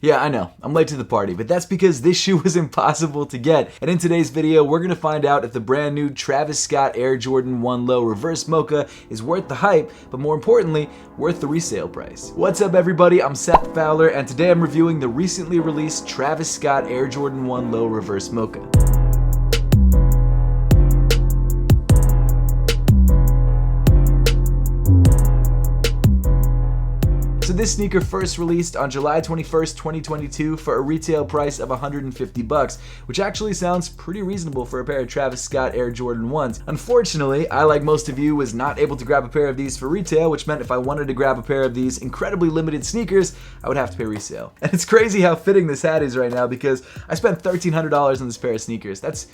Yeah, I know, I'm late to the party, but that's because this shoe was impossible to get. And in today's video, we're gonna find out if the brand new Travis Scott Air Jordan 1 Low Reverse Mocha is worth the hype, but more importantly, worth the resale price. What's up everybody, I'm Seth Fowler, and today I'm reviewing the recently released Travis Scott Air Jordan 1 Low Reverse Mocha. So this sneaker first released on July 21st, 2022 for a retail price of $150, which actually sounds pretty reasonable for a pair of Travis Scott Air Jordan 1s. Unfortunately, I, like most of you, was not able to grab a pair of these for retail, which meant if I wanted to grab a pair of these incredibly limited sneakers, I would have to pay resale. And it's crazy how fitting this hat is right now because I spent $1,300 on this pair of sneakers. That's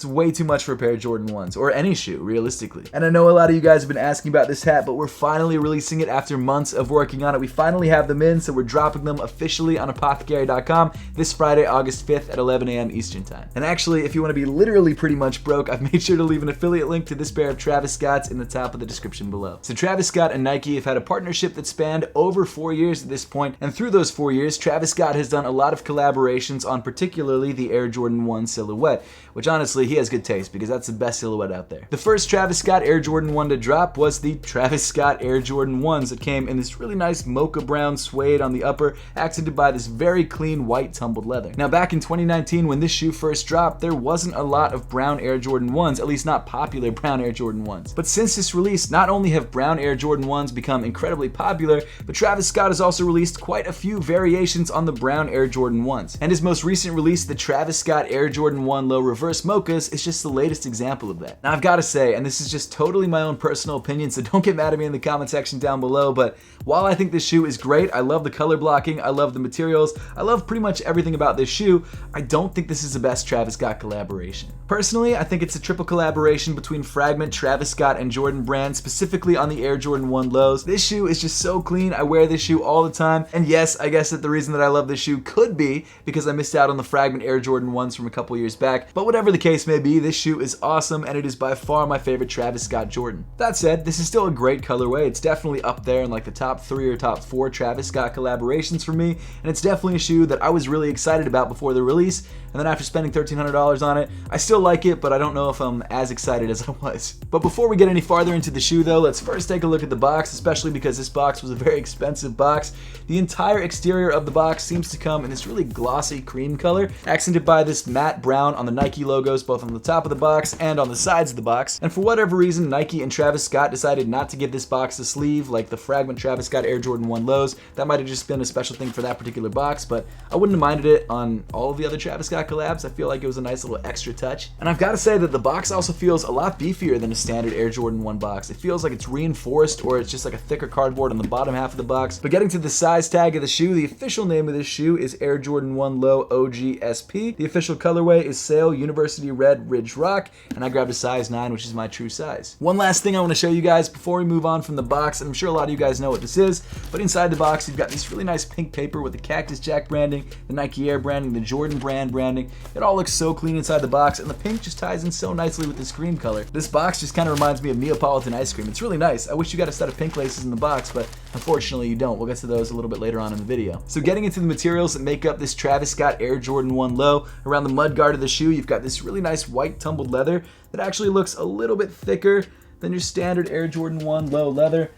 way too much for a pair of Jordan 1s, or any shoe, realistically. And I know a lot of you guys have been asking about this hat, but we're finally releasing it after months of working on it. We finally have them in, so we're dropping them officially on APTHCRY.com this Friday, August 5th at 11 a.m. Eastern Time. And actually, if you want to be literally pretty much broke, I've made sure to leave an affiliate link to this pair of Travis Scott's in the top of the description below. So Travis Scott and Nike have had a partnership that spanned over 4 years at this point, and through those 4 years, Travis Scott has done a lot of collaborations on particularly the Air Jordan 1 silhouette, which honestly, he has good taste because that's the best silhouette out there. The first Travis Scott Air Jordan 1 to drop was the Travis Scott Air Jordan 1s that came in this really nice mocha brown suede on the upper, accented by this very clean white tumbled leather. Now back in 2019 when this shoe first dropped, there wasn't a lot of brown Air Jordan 1s, at least not popular brown Air Jordan 1s. But since this release, not only have brown Air Jordan 1s become incredibly popular, but Travis Scott has also released quite a few variations on the brown Air Jordan 1s. And his most recent release, the Travis Scott Air Jordan 1 Low Reverse Mochas, is just the latest example of that. Now I've got to say, and this is just totally my own personal opinion, so don't get mad at me in the comment section down below, but while I think this shoe is great, I love the color blocking, I love the materials, I love pretty much everything about this shoe, I don't think this is the best Travis Scott collaboration. Personally, I think it's a triple collaboration between Fragment, Travis Scott, and Jordan Brand, specifically on the Air Jordan 1 Lows. This shoe is just so clean, I wear this shoe all the time, and yes, I guess that the reason that I love this shoe could be because I missed out on the Fragment Air Jordan 1s from a couple years back, but whatever the case may be, this shoe is awesome and it is by far my favorite Travis Scott Jordan. That said, this is still a great colorway. It's definitely up there in like the top 3 or top 4 Travis Scott collaborations for me, and it's definitely a shoe that I was really excited about before the release, and then after spending $1,300 on it, I still like it, but I don't know if I'm as excited as I was. But before we get any farther into the shoe though, let's first take a look at the box, especially because this box was a very expensive box. The entire exterior of the box seems to come in this really glossy cream color, accented by this matte brown on the Nike logos, both on the top of the box and on the sides of the box. And for whatever reason, Nike and Travis Scott decided not to give this box a sleeve like the Fragment Travis Scott Air Jordan 1 Lows. That might have just been a special thing for that particular box, but I wouldn't have minded it on all of the other Travis Scott collabs. I feel like it was a nice little extra touch. And I've got to say that the box also feels a lot beefier than a standard Air Jordan 1 box. It feels like it's reinforced, or it's just like a thicker cardboard on the bottom half of the box. But getting to the size tag of the shoe, the official name of this shoe is Air Jordan 1 Low OG SP. The official colorway is Sail University Red Ridge Rock, and I grabbed a size 9, which is my true size. One last thing I want to show you guys before we move on from the box, and I'm sure a lot of you guys know what this is, but inside the box you've got this really nice pink paper with the Cactus Jack branding, the Nike Air branding, the Jordan Brand branding. It all looks so clean inside the box, and the pink just ties in so nicely with this cream color. This box just kind of reminds me of Neapolitan ice cream. It's really nice. I wish you got a set of pink laces in the box, but unfortunately you don't. We'll get to those a little bit later on in the video. So getting into the materials that make up this Travis Scott Air Jordan 1 Low, around the mud guard of the shoe you've got this really nice white tumbled leather that actually looks a little bit thicker than your standard Air Jordan 1 Low leather.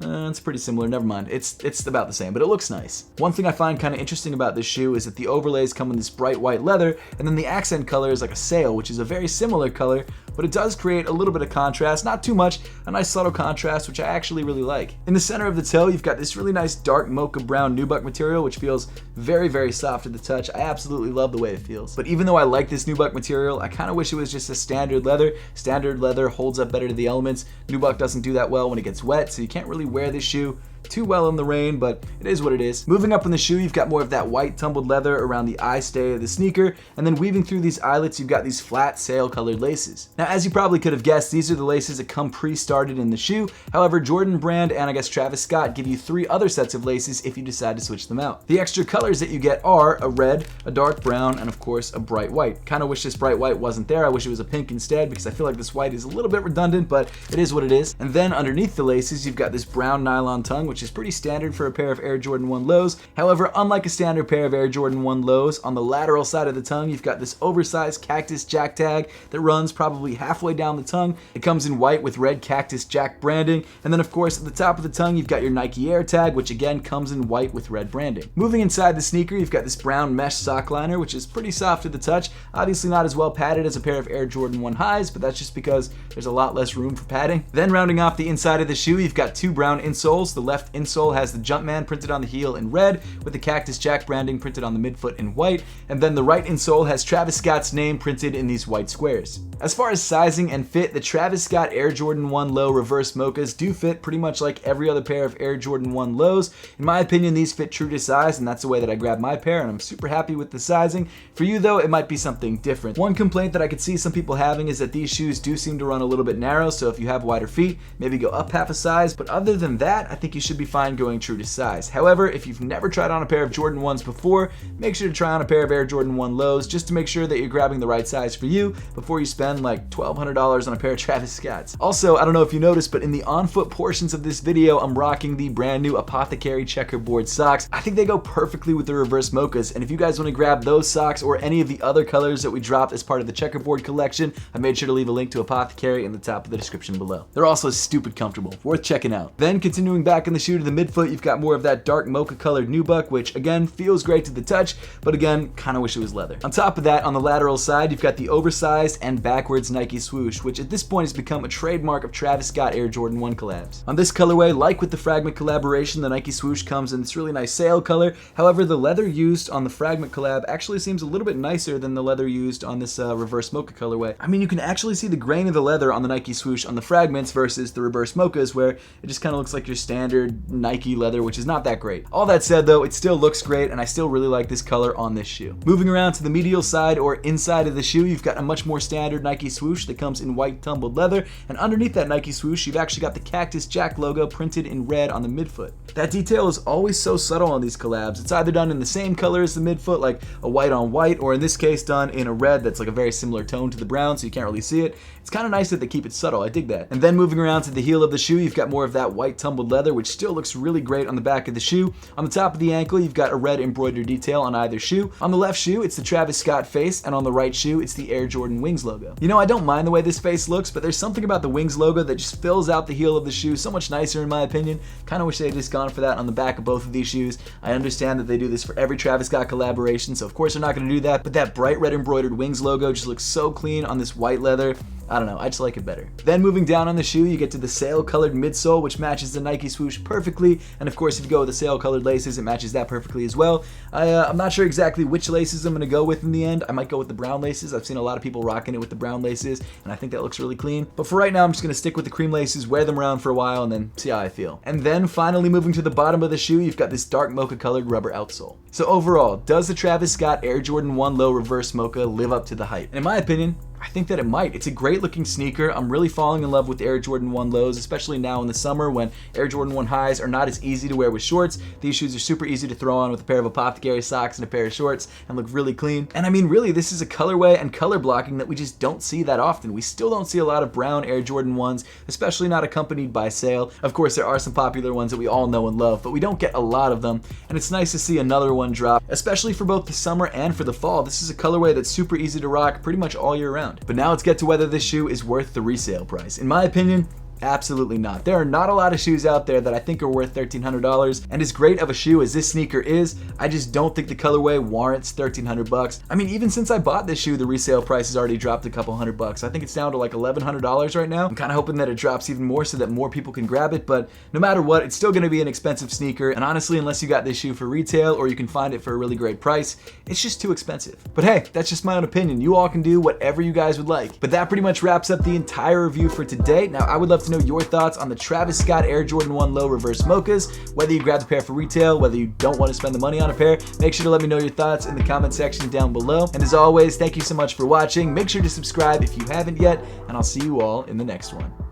It's pretty similar, never mind. It's about the same, but it looks nice. One thing I find kind of interesting about this shoe is that the overlays come in this bright white leather, and then the accent color is like a sail, which is a very similar color, but it does create a little bit of contrast, not too much, a nice subtle contrast, which I actually really like. In the center of the toe, you've got this really nice dark mocha brown nubuck material, which feels very, very soft to the touch. I absolutely love the way it feels. But even though I like this nubuck material, I kind of wish it was just a standard leather. Standard leather holds up better to the elements. Nubuck doesn't do that well when it gets wet, so you can't really wear this shoe too well in the rain, but it is what it is. Moving up in the shoe, you've got more of that white tumbled leather around the eye stay of the sneaker, and then weaving through these eyelets, you've got these flat sail colored laces. Now, as you probably could have guessed, these are the laces that come pre-started in the shoe. However, Jordan Brand and I guess Travis Scott give you 3 other sets of laces if you decide to switch them out. The extra colors that you get are a red, a dark brown, and of course a bright white. Kind of wish this bright white wasn't there. I wish it was a pink instead because I feel like this white is a little bit redundant, but it is what it is. And then underneath the laces, you've got this brown nylon tongue, which is pretty standard for a pair of Air Jordan 1 lows. However, unlike a standard pair of Air Jordan 1 lows, on the lateral side of the tongue, you've got this oversized Cactus Jack tag that runs probably halfway down the tongue. It comes in white with red Cactus Jack branding. And then, of course, at the top of the tongue, you've got your Nike Air tag, which again comes in white with red branding. Moving inside the sneaker, you've got this brown mesh sock liner, which is pretty soft to the touch. Obviously not as well padded as a pair of Air Jordan 1 highs, but that's just because there's a lot less room for padding. Then rounding off the inside of the shoe, you've got two brown insoles. The left insole has the Jumpman printed on the heel in red, with the Cactus Jack branding printed on the midfoot in white. And then the right insole has Travis Scott's name printed in these white squares. As far as sizing and fit, the Travis Scott Air Jordan 1 Low Reverse Mochas do fit pretty much like every other pair of Air Jordan 1 lows. In my opinion, these fit true to size, and that's the way that I grabbed my pair, and I'm super happy with the sizing. For you though, it might be something different. One complaint that I could see some people having is that these shoes do seem to run a little bit narrow, so if you have wider feet, maybe go up half a size, but other than that, I think you should be fine going true to size. However, if you've never tried on a pair of Jordan 1s before, make sure to try on a pair of Air Jordan 1 lows just to make sure that you're grabbing the right size for you before you spend like $1,200 on a pair of Travis Scotts. Also, I don't know if you noticed, but in the on-foot portions of this video, I'm rocking the brand new APTHCRY Checkerboard socks. I think they go perfectly with the Reverse Mochas, and if you guys want to grab those socks or any of the other colors that we dropped as part of the Checkerboard collection, I made sure to leave a link to APTHCRY in the top of the description below. They're also stupid comfortable, worth checking out. Then continuing back in the shoe to the midfoot, you've got more of that dark mocha colored nubuck, which again feels great to the touch, but again, kind of wish it was leather. On top of that, on the lateral side, you've got the oversized and backwards Nike swoosh, which at this point has become a trademark of Travis Scott Air Jordan 1 collabs. On this colorway, like with the Fragment collaboration, the Nike swoosh comes in this really nice sail color. However, the leather used on the Fragment collab actually seems a little bit nicer than the leather used on this Reverse Mocha colorway. I mean, you can actually see the grain of the leather on the Nike swoosh on the Fragments versus the Reverse Mochas, where it just kind of looks like your standard Nike leather, which is not that great. All that said though, it still looks great, and I still really like this color on this shoe. Moving around to the medial side or inside of the shoe, you've got a much more standard Nike swoosh that comes in white tumbled leather, and underneath that Nike swoosh, you've actually got the Cactus Jack logo printed in red on the midfoot. That detail is always so subtle on these collabs. It's either done in the same color as the midfoot, like a white on white, or in this case done in a red that's like a very similar tone to the brown, so you can't really see it. It's kind of nice that they keep it subtle. I dig that. And then moving around to the heel of the shoe, you've got more of that white tumbled leather, which still looks really great on the back of the shoe. On the top of the ankle, you've got a red embroidered detail on either shoe. On the left shoe, it's the Travis Scott face, and on the right shoe, it's the Air Jordan Wings logo. You know, I don't mind the way this face looks, but there's something about the Wings logo that just fills out the heel of the shoe so much nicer in my opinion. Kind of wish they had just gone for that on the back of both of these shoes. I understand that they do this for every Travis Scott collaboration, so of course they're not going to do that, but that bright red embroidered Wings logo just looks so clean on this white leather. I don't know, I just like it better. Then moving down on the shoe, you get to the sail colored midsole, which matches the Nike swoosh perfectly, and of course if you go with the sail colored laces, it matches that perfectly as well. I'm not sure exactly which laces I'm going to go with in the end. I might go with the brown laces. I've seen a lot of people rocking it with the brown laces, and I think that looks really clean. But for right now, I'm just going to stick with the cream laces, wear them around for a while, and then see how I feel. And then finally moving to the bottom of the shoe, you've got this dark mocha colored rubber outsole. So overall, does the Travis Scott Air Jordan 1 Low Reverse Mocha live up to the hype? And in my opinion, I think that it might. It's a great looking sneaker. I'm really falling in love with Air Jordan 1 lows, especially now in the summer when Air Jordan 1 highs are not as easy to wear with shorts. These shoes are super easy to throw on with a pair of APTHCRY socks and a pair of shorts and look really clean. And I mean, really, this is a colorway and color blocking that we just don't see that often. We still don't see a lot of brown Air Jordan 1s, especially not accompanied by sail. Of course, there are some popular ones that we all know and love, but we don't get a lot of them. And it's nice to see another one drop, especially for both the summer and for the fall. This is a colorway that's super easy to rock pretty much all year round. But now let's get to whether this shoe is worth the resale price. In my opinion, absolutely not. There are not a lot of shoes out there that I think are worth $1,300, and as great of a shoe as this sneaker is, I just don't think the colorway warrants $1,300. I mean, even since I bought this shoe, the resale price has already dropped a couple $100. I think it's down to like $1,100 right now. I'm kind of hoping that it drops even more so that more people can grab it, but no matter what, it's still going to be an expensive sneaker, and honestly, unless you got this shoe for retail or you can find it for a really great price, it's just too expensive. But hey, that's just my own opinion. You all can do whatever you guys would like. But that pretty much wraps up the entire review for today. Now, I would love to know your thoughts on the Travis Scott Air Jordan 1 Low Reverse Mochas. Whether you grabbed a pair for retail, whether you don't want to spend the money on a pair, make sure to let me know your thoughts in the comment section down below. And as always, thank you so much for watching. Make sure to subscribe if you haven't yet, and I'll see you all in the next one.